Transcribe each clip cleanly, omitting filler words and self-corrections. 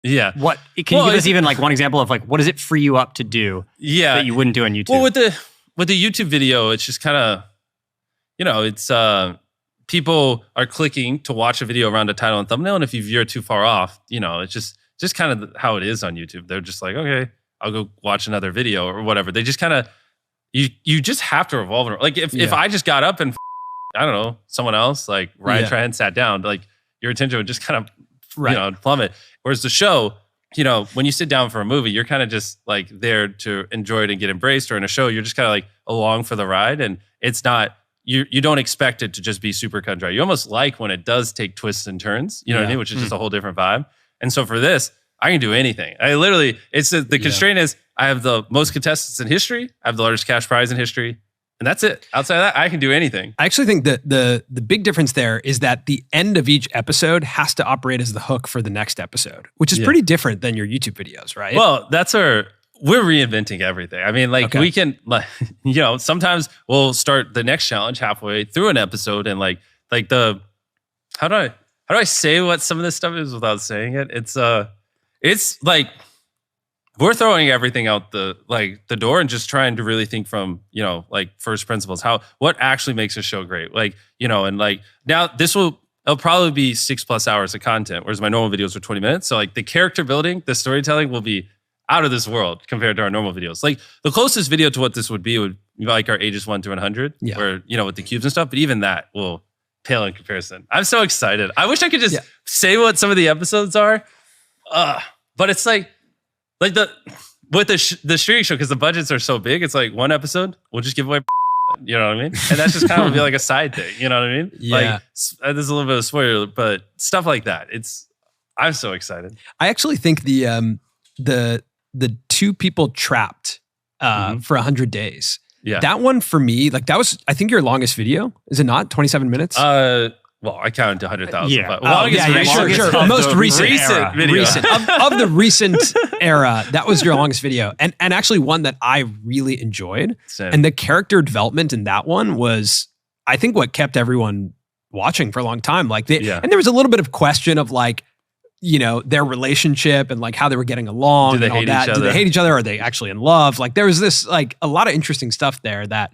Yeah. Can you give us even like one example of like, what does it free you up to do that you wouldn't do on YouTube? Well, with the YouTube video, it's just kind of, it's people are clicking to watch a video around a title and thumbnail. And if you veer too far off, it's just kind of how it is on YouTube. They're just like, okay, I'll go watch another video or whatever. They just kind of, you just have to revolve around. Like if I just got up and I don't know, someone else like Ryan Tran sat down, like your attention would just kind of, plummet. Whereas the show, when you sit down for a movie, you're kind of just like there to enjoy it and get embraced. Or in a show, you're just kind of like along for the ride. And it's not, you don't expect it to just be super cut and dry. You almost like when it does take twists and turns, you know what I mean? Which is just a whole different vibe. And so for this, I can do anything. I literally, the constraint is I have the most contestants in history. I have the largest cash prize in history. And that's it. Outside of that, I can do anything. I actually think that the big difference there is that the end of each episode has to operate as the hook for the next episode, which is pretty different than your YouTube videos, right? Well, we're reinventing everything. I mean, like we can, like, sometimes we'll start the next challenge halfway through an episode and like how do I say what some of this stuff is without saying it? It's like we're throwing everything out the door and just trying to really think from, like first principles, what actually makes a show great. Like, and like now it'll probably be 6+ hours of content, whereas my normal videos are 20 minutes. So like the character building, the storytelling will be out of this world compared to our normal videos. Like the closest video to what this would be like our ages 1 through 100, where, with the cubes and stuff, but even that will pale in comparison. I'm so excited. I wish I could just say what some of the episodes are. But it's like with the streaming show, because the budgets are so big, it's like one episode, we'll just give away, you know what I mean? And that's just kind of be like a side thing, you know what I mean? Yeah. Like, there's a little bit of spoiler, but stuff like that. I'm so excited. I actually think the 2 people trapped for 100 days. Yeah. That one for me, like that was, I think your longest video, is it not? 27 minutes? Well, I counted to 100,000. Yeah. But Sure. Most recent video. Of the recent era, that was your longest video. And actually one that I really enjoyed. Same. And the character development in that one was, I think, what kept everyone watching for a long time. Like and there was a little bit of question of like, their relationship and like how they were getting along. Do they and all hate that. each other? Do they hate each other? Are they actually in love? Like there was this, like a lot of interesting stuff there that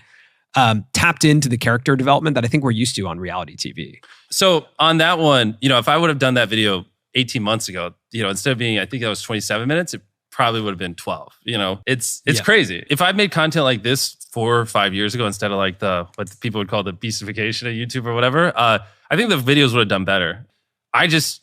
tapped into the character development that I think we're used to on reality TV. So on that one, if I would have done that video 18 months ago, instead of being, I think that was 27 minutes, it probably would have been 12. It's crazy. If I made content like this 4 or 5 years ago, instead of like what people would call the beastification of YouTube or whatever, I think the videos would have done better. I just,